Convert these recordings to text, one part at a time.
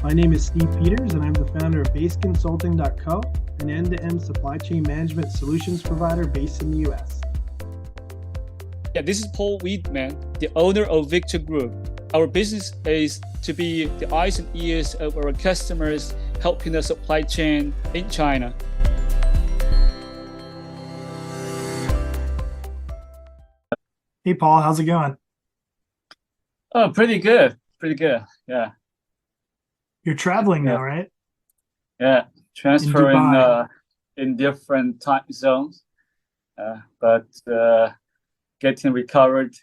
My name is Steve Peters, and I'm the founder of baseconsulting.co, an end-to-end supply chain management solutions provider based in the US. Yeah, this is Paul Weedman, the owner of Victor Group. Our business is to be the eyes and ears of our customers, helping the supply chain in China. Hey, Paul, how's it going? Oh, pretty good. Pretty good. Yeah. You're traveling now, right? Yeah. In Transferring Dubai. in different time zones, but getting recovered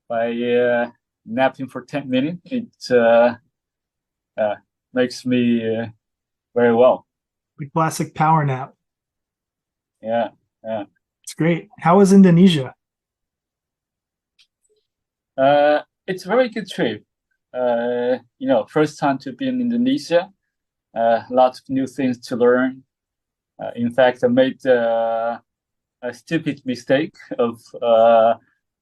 by napping for 10 minutes. It makes me very well. The classic power nap. Yeah. Yeah. It's great. How was Indonesia? It's a very good trip. First time to be in Indonesia. Lots of new things to learn. In fact, I made a stupid mistake of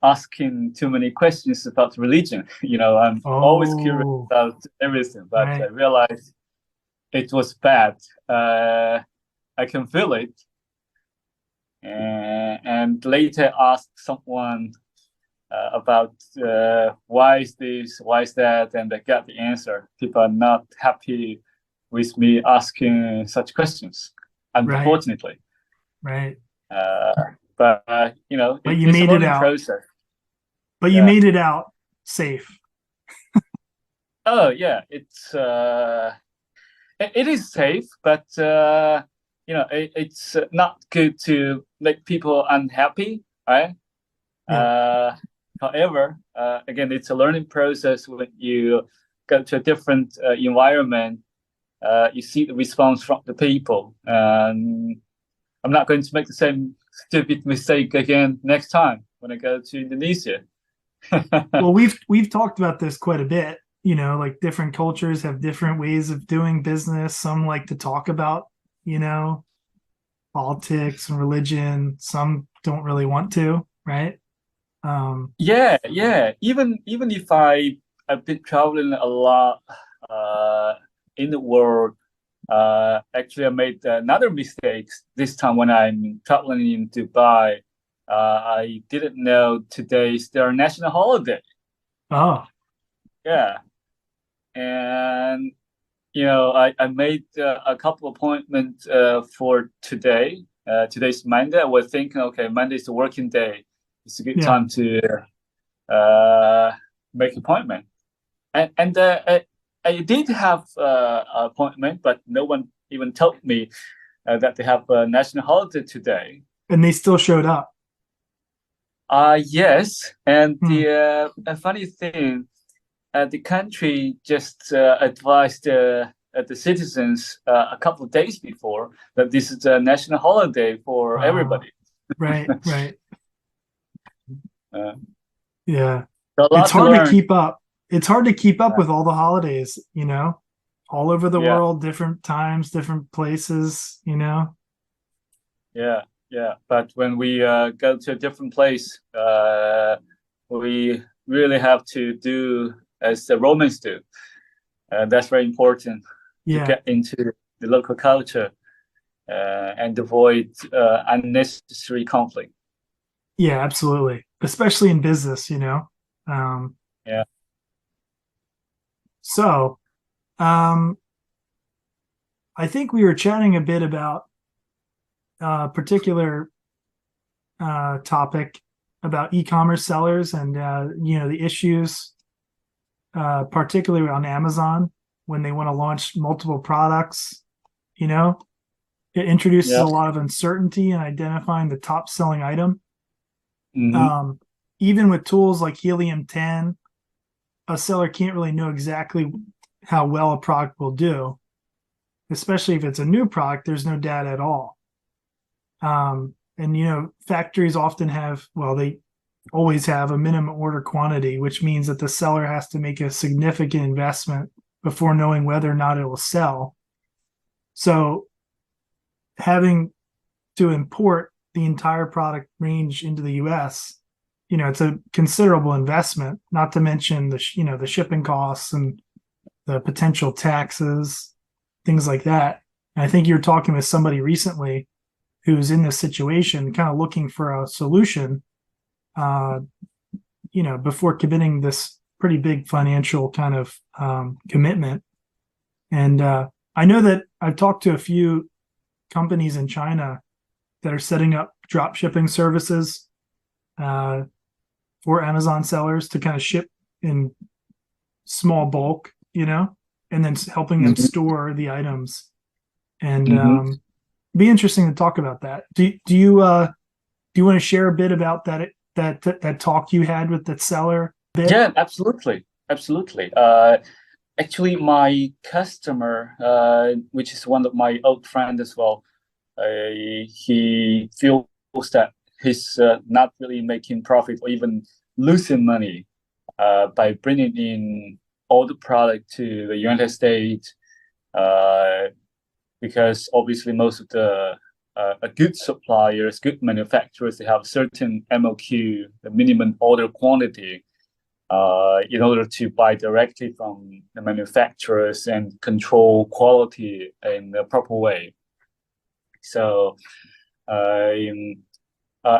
asking too many questions about religion. I'm always curious about everything, but right. I realized it was bad. I can feel it. And later asked someone about why is this, why is that, and I got the answer. People are not happy with me asking such questions, unfortunately. Right. But you it's a made it learning out. process. But you made it out safe. Oh yeah, it is safe, but it's not good to make people unhappy, right? Yeah. However, again, it's a learning process. When you go to a different environment, you see the response from the people. And I'm not going to make the same stupid mistake again next time when I go to Indonesia. Well, we've talked about this quite a bit. Like different cultures have different ways of doing business. Some like to talk about, politics and religion. Some don't really want to, right? Yeah. Even if I've been traveling a lot in the world, actually I made another mistake this time when I'm traveling in Dubai. I didn't know today's their national holiday. Oh. Yeah. And I made a couple appointments for today. Today's Monday. I was thinking, okay, Monday is a working day. It's a good time to make appointment. And I did have an appointment, but no one even told me that they have a national holiday today. And they still showed up. Yes. And the funny thing, the country just advised the citizens a couple of days before that this is a national holiday for everybody. Right. Yeah. So it's hard to keep up. It's hard to keep up with all the holidays, all over the world, different times, different places, Yeah. But when we go to a different place, we really have to do as the Romans do. That's very important to get into the local culture and avoid unnecessary conflict. Yeah, absolutely. Especially in business, Yeah. So, I think we were chatting a bit about a particular topic about e-commerce sellers and, the issues, particularly on Amazon when they want to launch multiple products. It introduces a lot of uncertainty in identifying the top selling item. Mm-hmm. Even with tools like Helium 10, a seller can't really know exactly how well a product will do, especially if it's a new product. There's no data at all. And factories often have, they always have a minimum order quantity, which means that the seller has to make a significant investment before knowing whether or not it will sell. So having to import the entire product range into the US, it's a considerable investment, not to mention the shipping costs and the potential taxes, things like that. And I think you're talking with somebody recently who's in this situation, kind of looking for a solution, before committing this pretty big financial kind of commitment. And I know that I've talked to a few companies in China that are setting up drop shipping services for Amazon sellers to kind of ship in small bulk, and then helping them store the items. And be interesting to talk about that. Do you want to share a bit about that talk you had with that seller? Yeah, absolutely. Actually, my customer, which is one of my old friends as well, he feels that he's not really making profit or even losing money by bringing in all the product to the United States, because obviously most of the good suppliers, good manufacturers, they have certain MOQ, the minimum order quantity, in order to buy directly from the manufacturers and control quality in the proper way. So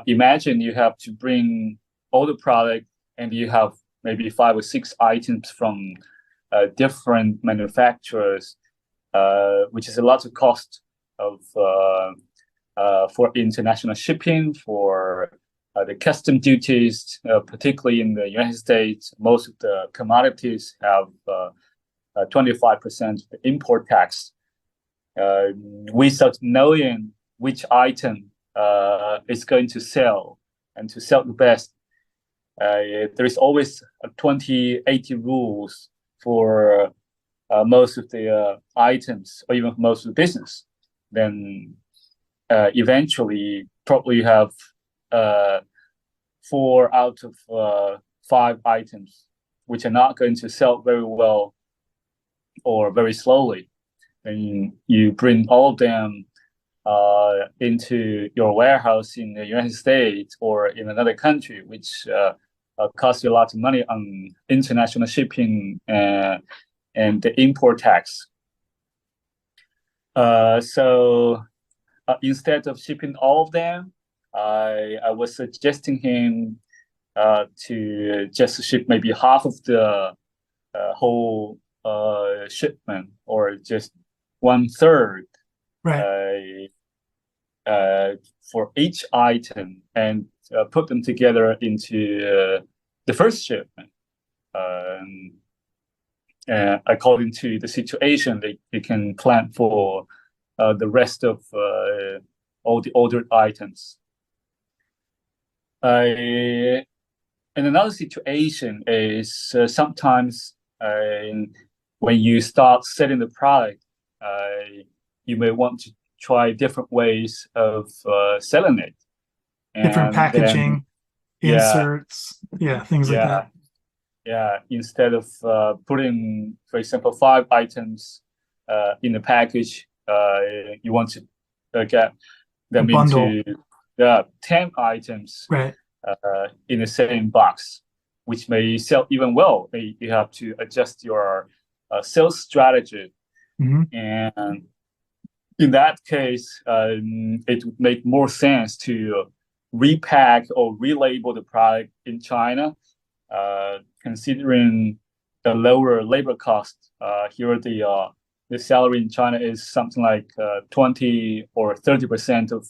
imagine you have to bring all the product and you have maybe 5 or 6 items from different manufacturers, which is a lot of cost of for international shipping, for the custom duties, particularly in the United States. Most of the commodities have 25% import tax. Without knowing which item is going to sell and to sell the best, there is always a 20-80 rules for most of the items, or even most of the business. Then eventually, probably you have 4 out of 5 items which are not going to sell very well or very slowly. Then you bring all of them into your warehouse in the United States or in another country, which costs you a lot of money on international shipping and the import tax. So instead of shipping all of them, I was suggesting him to just ship maybe half of the whole shipment, or just 1/3, right, for each item, and put them together into the first shipment. According to the situation, they can plan for the rest of all the ordered items. And another situation is sometimes when you start selling the product, you may want to try different ways of selling it. Different packaging, inserts, things like that. Yeah, instead of putting, for example, 5 items in the package, you want to get them into 10 items, right, in the same box, which may sell even well. You have to adjust your sales strategy. And in that case, it would make more sense to repack or relabel the product in China, considering the lower labor cost. Here, the salary in China is something like 20 or 30% of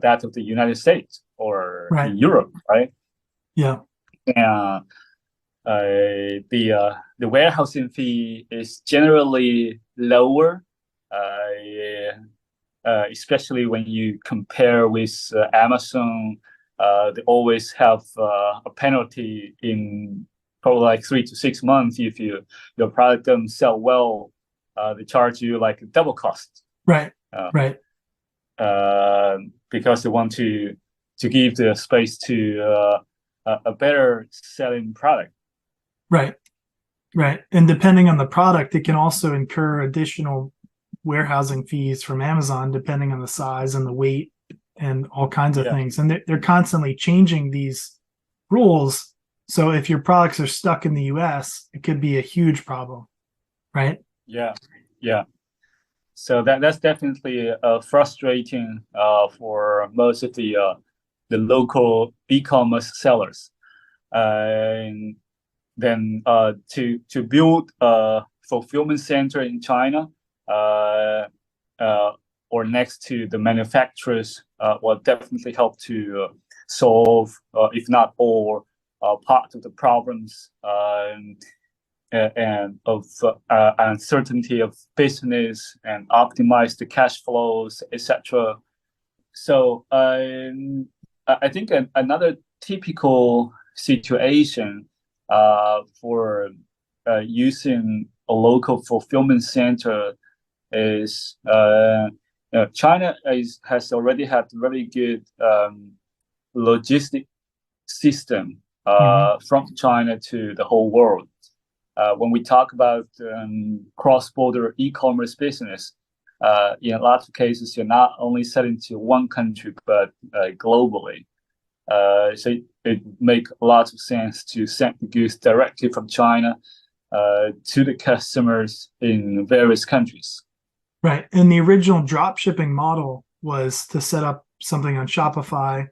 that of the United States or in Europe, right? Yeah. And the warehousing fee is generally lower, especially when you compare with Amazon. They always have a penalty in probably like 3 to 6 months if your product doesn't sell well. They charge you like double cost. Right. Because they want to give the space to a better selling product. Right. And depending on the product, it can also incur additional warehousing fees from Amazon, depending on the size and the weight and all kinds of things. And they're constantly changing these rules. So if your products are stuck in the US, it could be a huge problem. right? Yeah, yeah. So that's definitely frustrating for most of the local e-commerce sellers. And then to build a fulfillment center in China uh, uh, or next to the manufacturers will definitely help to solve, if not all, part of the problems and of uncertainty of business and optimize the cash flows, etc. So I think another typical situation for using a local fulfillment center is China has already had very good logistic system Mm-hmm. from China to the whole world. When we talk about cross-border e-commerce business, in a lot of cases, you're not only selling to one country, but globally. So it makes a lot of sense to send the goods directly from China to the customers in various countries. Right. And the original drop shipping model was to set up something on Shopify,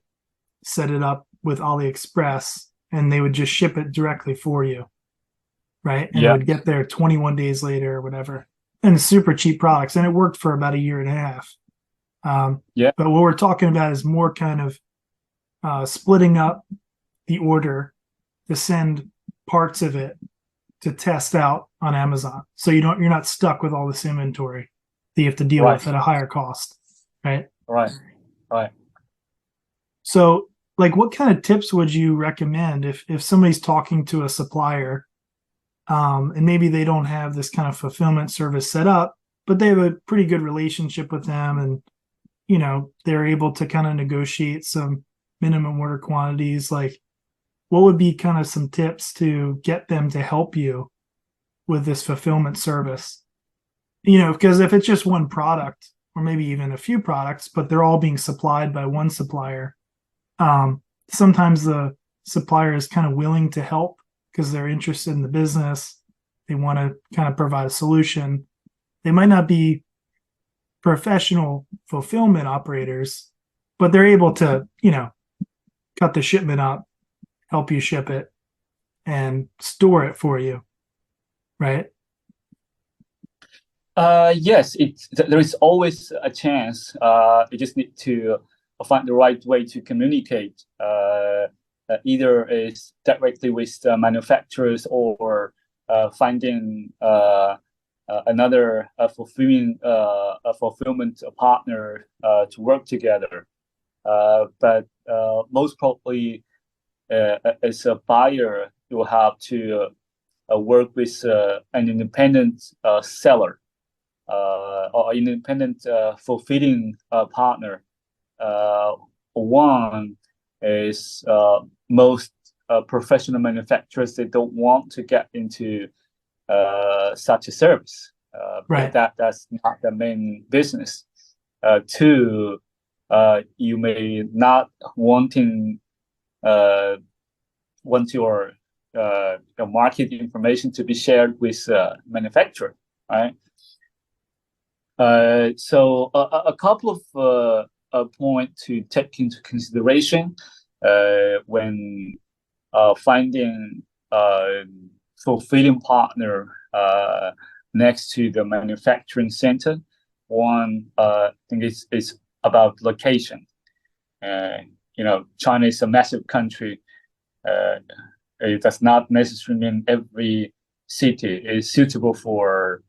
set it up with AliExpress, and they would just ship it directly for you. Right. And it Yeah, would get there 21 days later or whatever. And super cheap products. And it worked for about a year and a half. yeah, But what we're talking about is more kind of splitting up the order to send parts of it to test out on Amazon. So you're not stuck with all this inventory that you have to deal right, with at a higher cost. Right. right, right. So like what kind of tips would you recommend if somebody's talking to a supplier and maybe they don't have this kind of fulfillment service set up, but they have a pretty good relationship with them and they're able to kind of negotiate some minimum order quantities. Like what would be kind of some tips to get them to help you with this fulfillment service? Because if it's just one product or maybe even a few products, but they're all being supplied by one supplier, sometimes the supplier is kind of willing to help because they're interested in the business. They want to kind of provide a solution. They might not be professional fulfillment operators, but they're able to, cut the shipment up, help you ship it, and store it for you, right? Yes, there is always a chance. You just need to find the right way to communicate. Either is directly with the manufacturers or finding another fulfillment partner to work together. But most probably, as a buyer, you will have to work with an independent seller or independent fulfilling partner. One is most professional manufacturers, they don't want to get into such a service. Right. That's not the main business. Two, you may not wanting want your market information to be shared with manufacturer, right? So a couple of points to take into consideration when finding fulfilling partner next to the manufacturing center. One, I think it's about location. China is a massive country. It does not necessarily mean every city is suitable for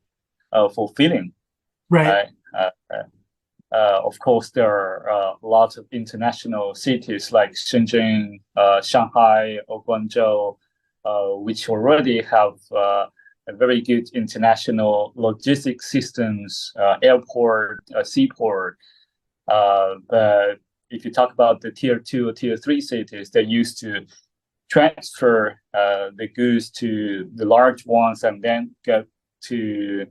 fulfilling. Right. Of course, there are lots of international cities like Shenzhen, Shanghai, or Guangzhou, which already have a very good international logistics systems, airport, seaport. But if you talk about the tier 2 or tier 3 cities, they're used to transfer the goods to the large ones and then get to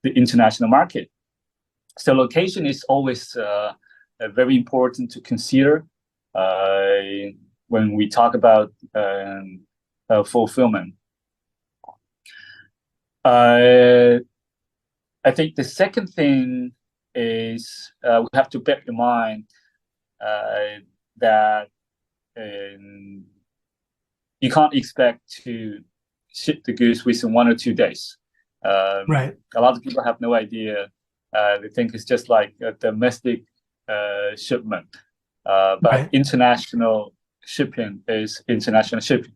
the international market. So location is always very important to consider when we talk about fulfillment. I think the second thing is we have to bear in mind that you can't expect to ship the goods within 1 or 2 days. Right. A lot of people have no idea. They think it's just like a domestic shipment, but Right. international shipping is international shipping.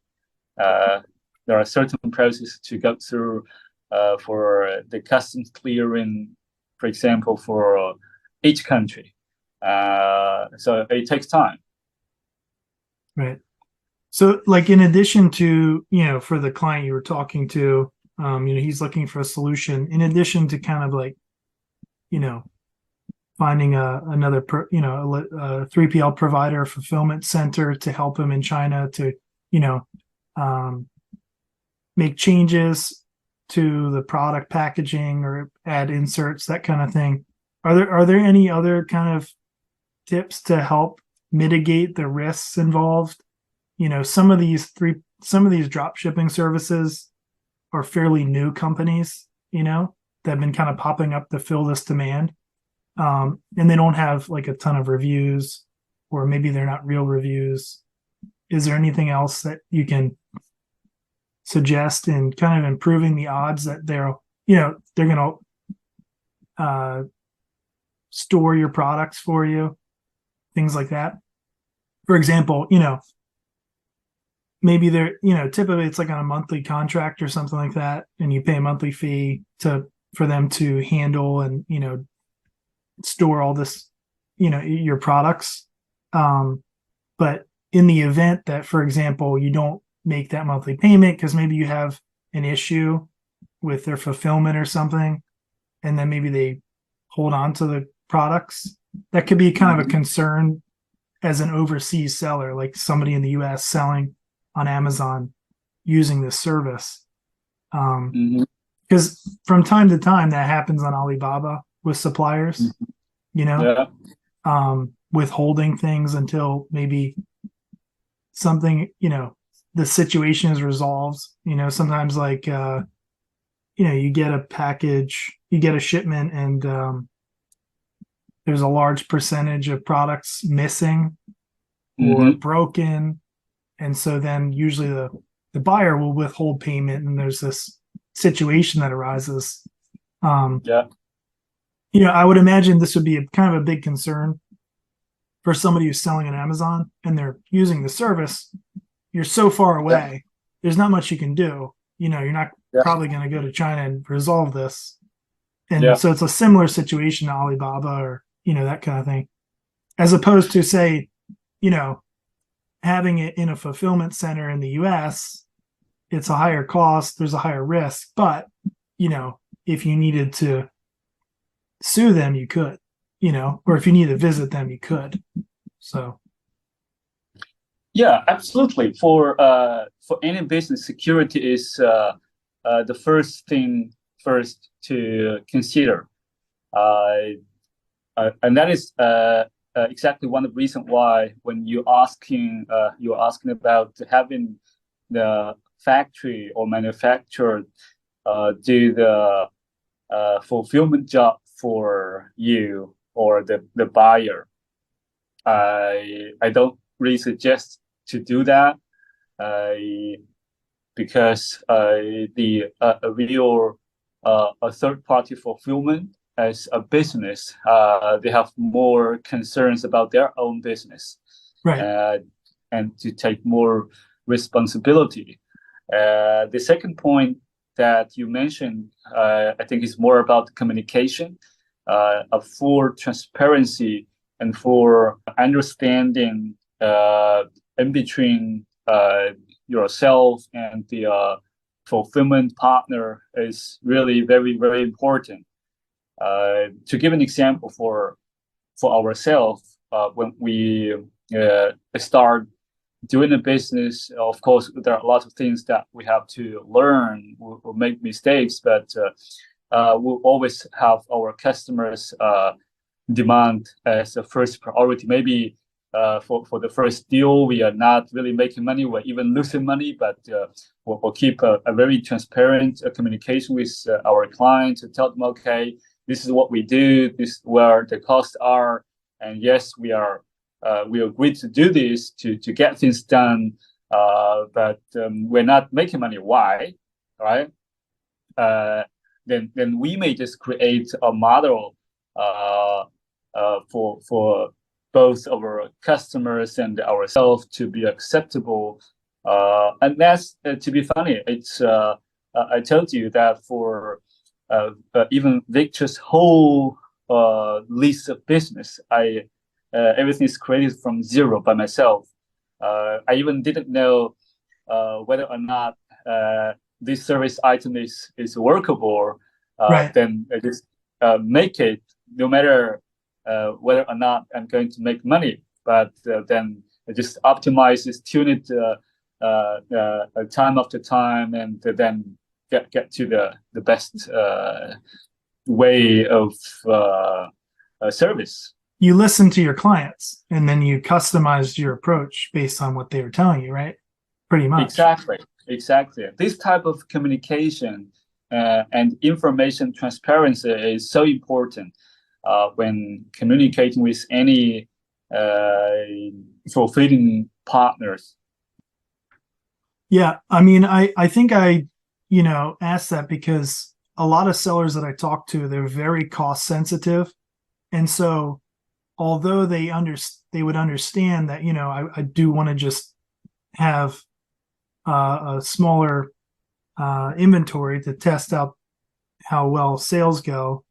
There are certain processes to go through for the customs clearing, for example, for each country. So it takes time. Right. So, like, in addition to, for the client you were talking to, he's looking for a solution. In addition to kind of like, finding another, a 3PL provider, fulfillment center to help him in China to, make changes to the product packaging or add inserts, that kind of thing. Are there any other kind of tips to help mitigate the risks involved? Some of these drop shipping services are fairly new companies, that have been kind of popping up to fill this demand. And they don't have like a ton of reviews, or maybe they're not real reviews. Is there anything else that you can suggest in kind of improving the odds that they're going to store your products for you, things like that? For example, maybe they're, typically it's like on a monthly contract or something like that, and you pay a monthly fee for them to handle and, store all this, your products. But in the event that, for example, you don't make that monthly payment because maybe you have an issue with their fulfillment or something, and then maybe they hold on to the products, that could be kind of a concern as an overseas seller, like somebody in the US selling on Amazon using this service. Because from time to time that happens on Alibaba with suppliers, withholding things until maybe something, the situation is resolved. Sometimes like, you get a package, you get a shipment, and there's a large percentage of products missing or broken. And so then usually the buyer will withhold payment, and there's this situation that arises. I would imagine this would be a kind of a big concern for somebody who's selling on Amazon and they're using the service. You're so far away. There's not much you can do. You're not probably going to go to China and resolve this. And so it's a similar situation to Alibaba or, that kind of thing, as opposed to, say, having it in a fulfillment center in the US. It's a higher cost. There's a higher risk, but, if you needed to sue them, you could, or if you need to visit them, you could. So. Yeah, absolutely. For any business, security is the first thing to consider, and that is exactly one of the reasons why when you're asking about having the factory or manufacturer do the fulfillment job for you or the buyer. I don't really suggest to do that because a third-party fulfillment as a business, they have more concerns about their own business, right, and to take more responsibility. The second point that you mentioned, I think, is more about communication, for transparency and for understanding in between yourself and the fulfillment partner is really very, very important. To give an example for ourselves, when we start doing a business, of course, there are a lot of things that we have to learn. We'll make mistakes, but we'll always have our customers' demand as a first priority. Maybe for the first deal, we are not really making money. We're even losing money, but we'll keep a very transparent communication with our client to tell them, okay, this is what we do, this is where the costs are, and yes, we agreed to do this to get things done, but we're not making money. Why? Right? Then we may just create a model for both our customers and ourselves to be acceptable. And that's to be funny. It's I told you that for even Victor's whole list of business, everything is created from zero by myself. I even didn't know whether or not this service item is workable. Right. Then I just make it, no matter whether or not I'm going to make money. But then I just optimize it, tune it time after time, and then get to the best way of service. You listen to your clients, and then you customized your approach based on what they were telling you, right? Pretty much. Exactly. This type of communication and information transparency is so important when communicating with any fulfilling partners. Yeah, I mean, I think I asked that because a lot of sellers that I talk to, they're very cost sensitive, and so although they would understand that I do want to just have a smaller inventory to test out how well sales go.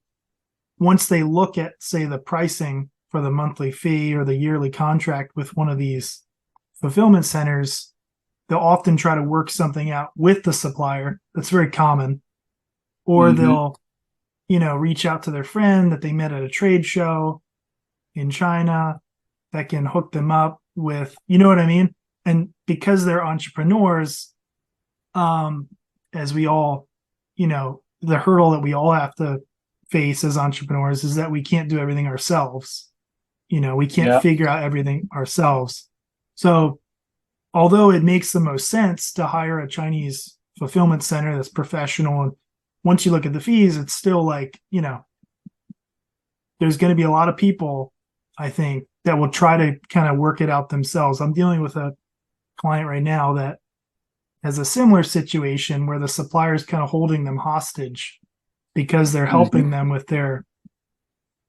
Once they look at, say, the pricing for the monthly fee or the yearly contract with one of these fulfillment centers, they'll often try to work something out with the supplier. That's very common. Or they'll, reach out to their friend that they met at a trade show in China that can hook them up with, you know what I mean? And because they're entrepreneurs, as we all, the hurdle that we all have to face as entrepreneurs is that we can't do everything ourselves. We can't figure out everything ourselves. So although it makes the most sense to hire a Chinese fulfillment center that's professional, and once you look at the fees, it's still like, there's going to be a lot of people, I think, that will try to kind of work it out themselves. I'm dealing with a client right now that has a similar situation where the supplier is kind of holding them hostage because they're helping them with their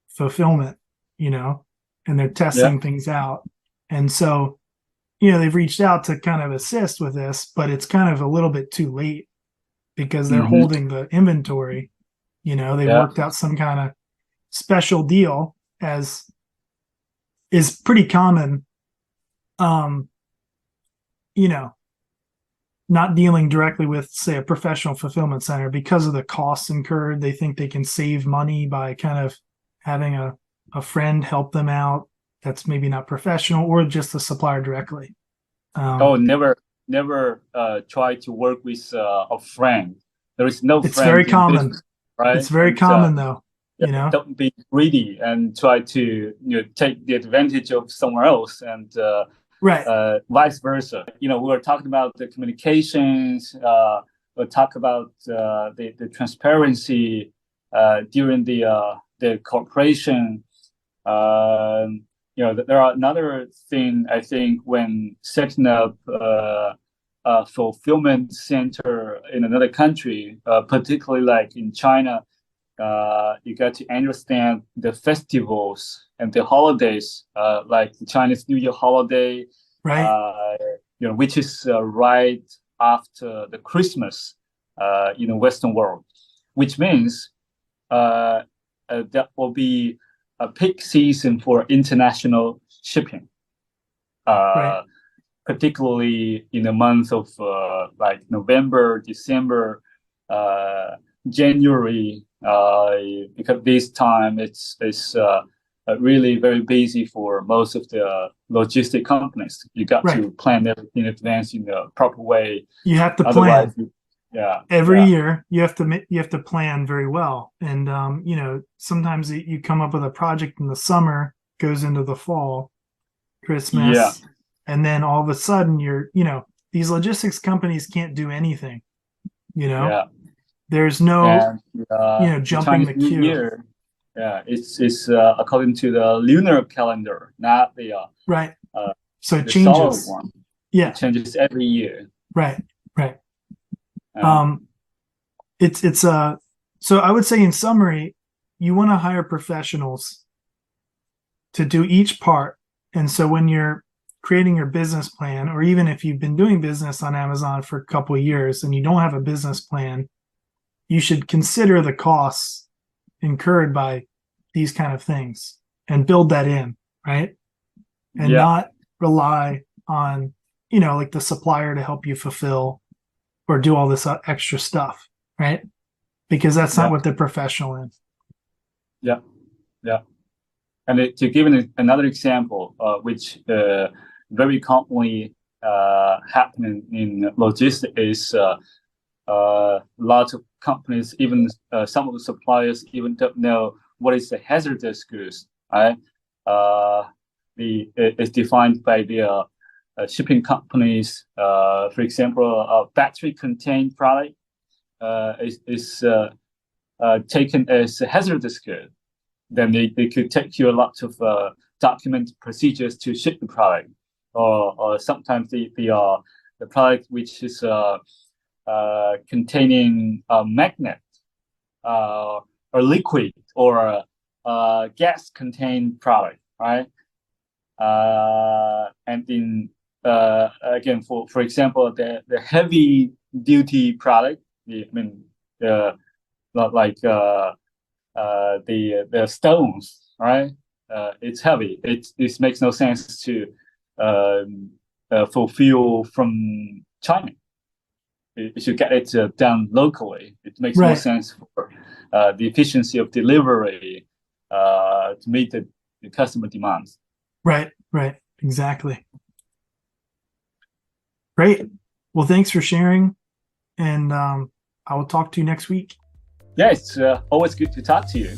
fulfillment, and they're testing things out. And so, they've reached out to kind of assist with this, but it's kind of a little bit too late because they're holding the inventory. They worked out some kind of special deal, as is pretty common, not dealing directly with, say, a professional fulfillment center because of the costs incurred. They think they can save money by kind of having a friend help them out that's maybe not professional, or just the supplier directly. Never try to work with a friend. There is no friend. It's very common, business, right? It's very common, though. Don't be greedy and try to take the advantage of someone else, and vice versa. We were talking about the communications. We'll talk about the transparency during the cooperation. There are another thing, I think, when setting up a fulfillment center in another country, particularly like in China. You got to understand the festivals and the holidays, like the Chinese New Year holiday, right? Which is right after the Christmas in the Western world, which means that will be a peak season for international shipping, particularly in the month of like November, December, January. Because this time it's really very busy for most of the logistic companies. You got to plan everything in advance in the proper way. You have to plan. Every year you have to plan very well. And sometimes you come up with a project in the summer, goes into the fall, Christmas, Yeah. and then all of a sudden these logistics companies can't do anything. Yeah. There's no And the jumping Chinese the New queue. Year, yeah, it's according to the lunar calendar, not Right. uh, So it the solar changes. one. Yeah. It changes every year. Right. Right. Uh, It's so I would say in summary, you want to hire professionals to do each part. And so when you're creating your business plan, or even if you've been doing business on Amazon for a couple of years and you don't have a business plan, you should consider the costs incurred by these kind of things and build that in, right? And yeah, not rely on, like the supplier to help you fulfill or do all this extra stuff, right? Because that's not yeah, what they're professional in. yeah, yeah. And to give another example, which very commonly happening in logistics is lots of companies, even some of the suppliers, even don't know what is the hazardous goods. Right? It's defined by the shipping companies. For example, a battery-contained product is taken as a hazardous good. Then they could take you a lot of documented procedures to ship the product, or sometimes the product which is containing a magnet or liquid or gas contained product, right? And in again, for example, the heavy duty product, like the stones, right? It's heavy. It makes no sense to fulfill from China. It should get it done locally. It makes more Right. sense for the efficiency of delivery to meet the customer demands. Right. Right. Exactly. Great. Well, thanks for sharing. And I will talk to you next week. Yeah, it's always good to talk to you.